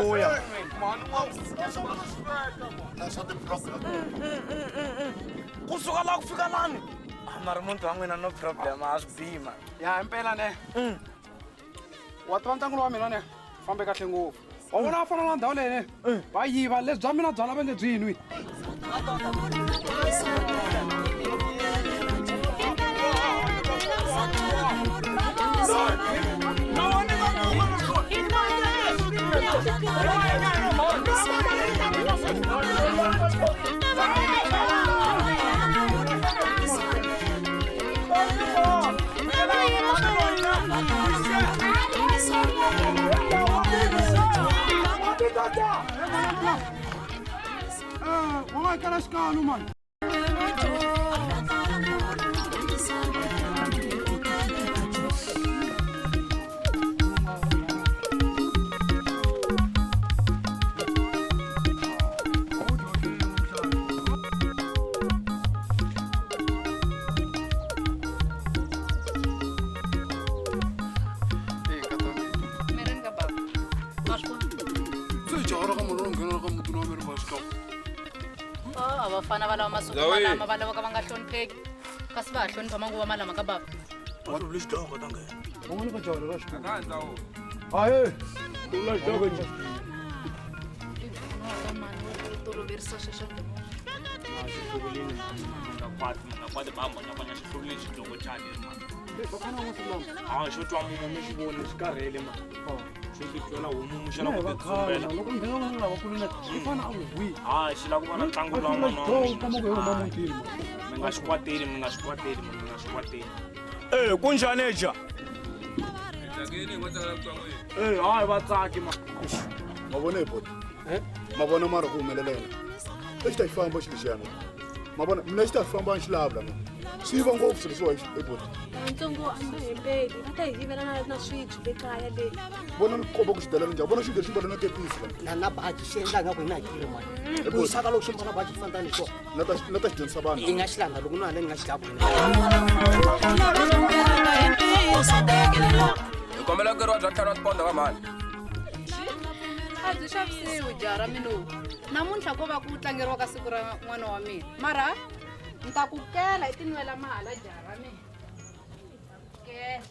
vuya. That's not the problem. Kusuka la kufika lani. Mara muntu wa n'wina no problem a swi bima. Ya impela ne. Wa tiva ntlangu wa mina ne. Fambe kahle ngopfu. Wa vona a fana na ndhawu leyi ne. Va yiva leswi bya mina byala va nge byinwi. Vamos a escalar, mano. Abafana balawa masuku malama balawa ka banga hlonipheki kasi va hlonipha manguva malama ka baba Wa lo lexi doko ta ngena. Vamos no jolo ra xikolo. Aye. Tu la jolo nje. Humelerisa shasha. Ngakwati bamba nyabanya xihlulu lexi doko chani mani. Bakana mo tlo. Xo twa mumu mi xi voni xi karhele mani. Xo titwela homu mu xela ku Va tsumbela. loko nghena vanhu lava kulina xi fana a vuyi. Xi la ku va na ntlangu lowa Kama ku huma mutini. mi nga swi kwateli. Kunjhani eja? Hayi va tsaki ma. Mavona ebot. Mavona mara ku humelela. Lexi ta xi famba xi lexiyana. Mavona mina xi ta famba xi lavla. Swi va ngopfu swilo swa ebot. Ntsongo a nga hembeli va ta hi yivela na swibyi le kaya le. Vona ni komba ku xi dela njhani. Vona xi leswi vona na kepisi. Na baji xi endla nga ku hi na hakile mali ku yisaka loko xi mbona baji xi fantani xo Na ta xi dyondzisa vanhu. yi nga xi langa loko no hale ni nga xi daku Hi kombela ku riwa bya carrot pond va mani. a byi xavisiwi jara minowu namuntlha ko va ku tlangeriwa ka siku ra n'wana wa mina mara ni ta ku kela hi tinwela mahala jara mina kela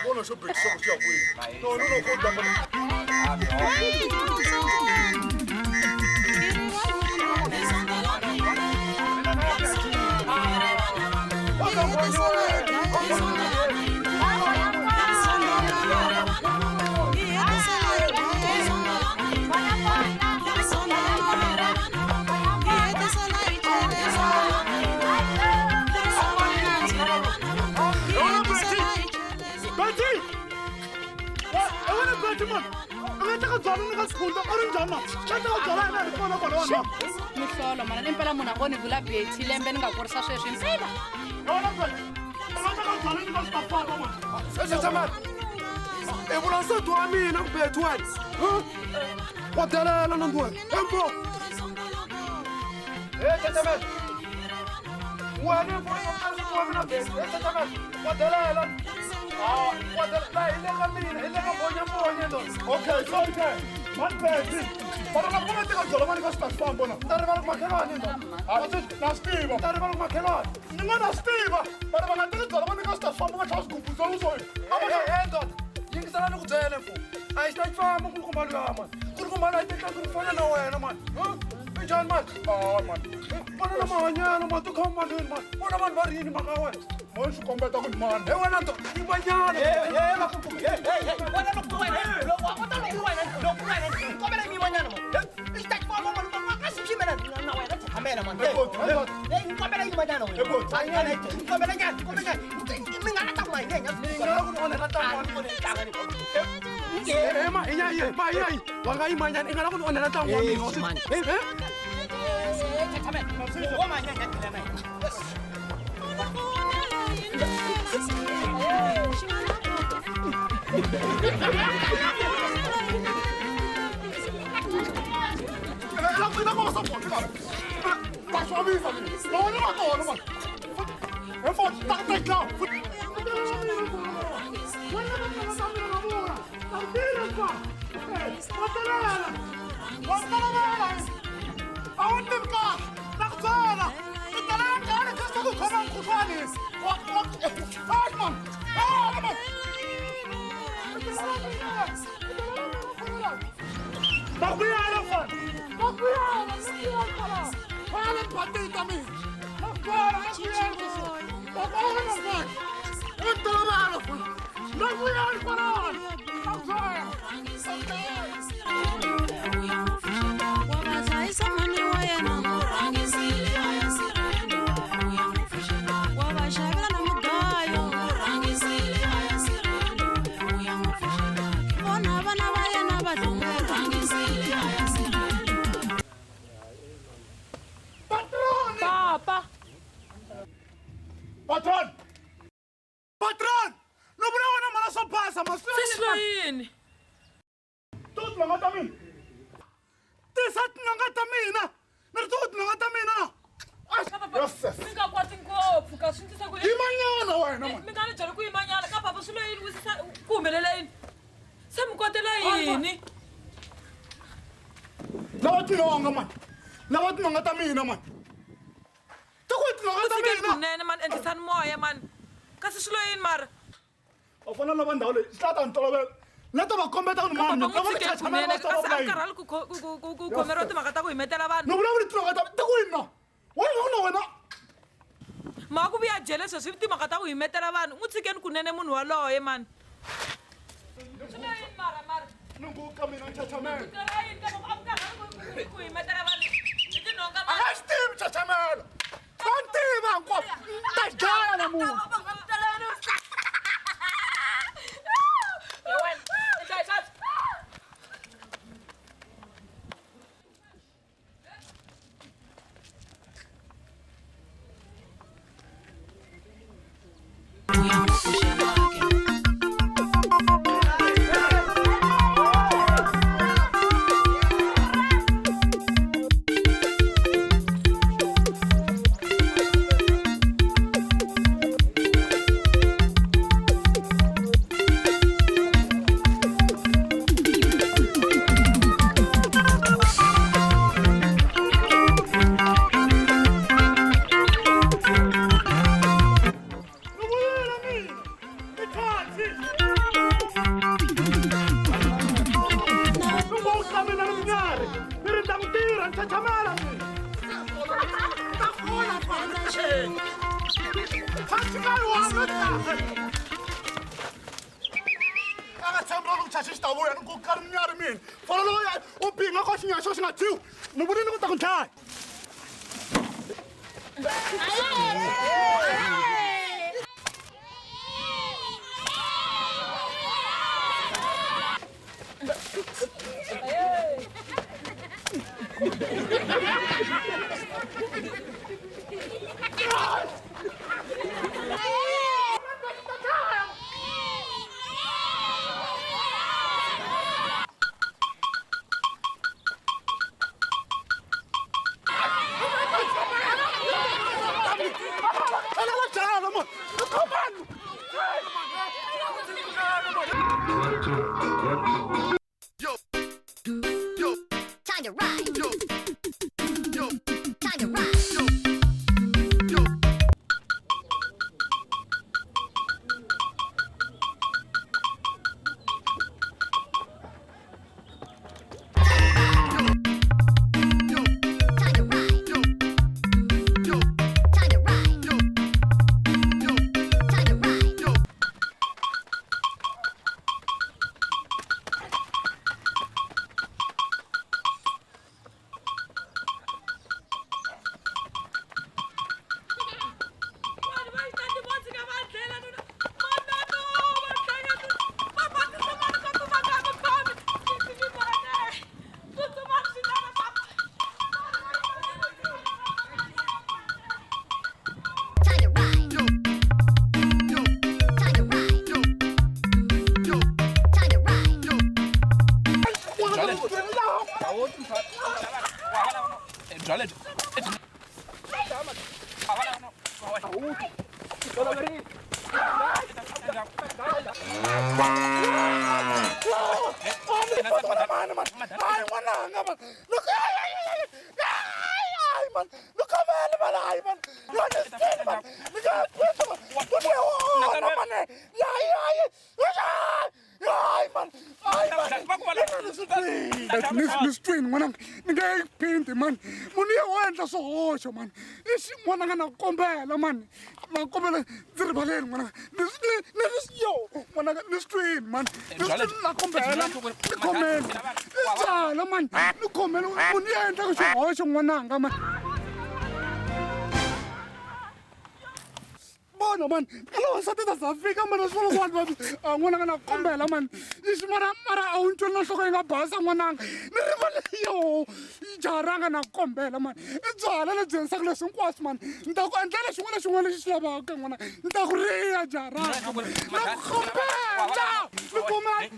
Vona xo bikisa ku xi ya kwihi. No, ku damba. Mihlolo mana impela munhu a ngo ni vula beti lembe ni nga kurisa sweswi mpela Evula nsati wa mina ku beti wena. Wa delela na ndwena. Embo. Chachamela. Wena mfana wa mina beti. Chachamela. Wa delela. Wa delela ile ka mina ile ka bonya ndo. Okay, okay. Man beti. Para la pona te ka jola mani ka sta spambona. Ndari va ku makhelani ndo. Na stiva. Ndari va ku makhelani. Ninga na stiva. Para va nga te ka jola mani ka sta spambona cha sigubu zo uzo. Ndo. Yingisana ni ku byele mfu. A hi ta famba ku kuma la man. Ku kuma la teka ku fana na wena man. Njani man? Man. Bona na mahanyana man tu khoma mani man. Bona man va rini maka wena. Mo swi kombeta ku man. He wena ndo. Yimanyana. La ku. wena loko wena loko ta loko wena loko wena kombela mi wanyana mo i ta kwa mo ka xi ximela na wena Chachamela man kombela yi wanyana wena ayana kombela nyana mi nga ta ku mahingenya Ni nga ku vona na ta man. Ay, wananga man. Look, ay, man. Look how man, ay, man. You understand, man? Look how what man? Ay, man. Ay, man. Leswi n'wana ni nge yi phindi man munhu ya wendla swihoxo man ixi n'wananga na kombela man na kombela ndzi rivaleni n'wananga yo n'wananga leswi man na kombela ni khomela i tsala man ni khomela munhu ya endlaka swihoxo n'wananga man bona man kala wasati ta zafika mana swolo kwantu n'wananga na kombela man ixi mara a wu ntweli na nhloko yi nga basa n'wananga ni rivale yo jaranga na kombela man i byala lebyi endlisaka leswi hinkwaswo man ni ta ku endlela xin'wana na xin'wana lexi xi lavaka n'wana ni ta ku riya jaranga na kombela ni kombela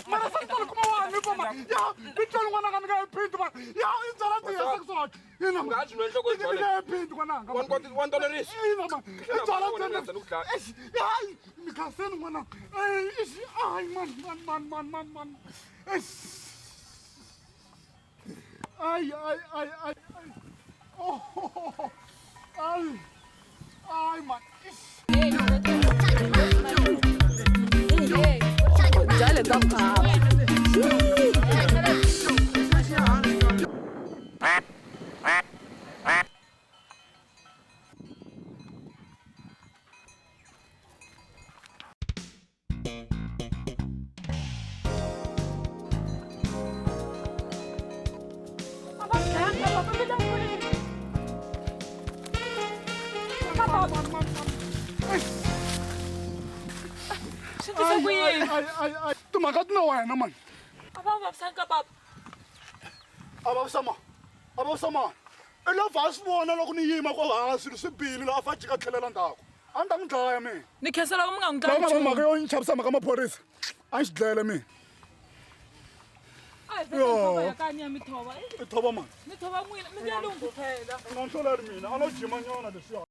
mara sa tala kuma wani pa ma ya bitoni n'wananga ni nga yi phinti man ya i byala ti yesaka swona ina ma ni nga yi phinti n'wananga $1 ina ma i byala hayi ni khaseni n'wananga ay man ay oh ay man Jale gamba. Ay, timhaka ti na wena man a vavisa mani i la vha swi vona loko ni yima ko hansi swi bihile la a fa jika tlhelela ndzhaku a ni ta n'wi dlaya mina ni khensela ku mi nga n'wi lava nga tlangi mhaka yo ni chavisa mhaka maphorisa a ni xi dlayela mina i thova mani mi thova n'wina mi nge lungu phela a nga ni hloleli mina a lo jima nyana leswiya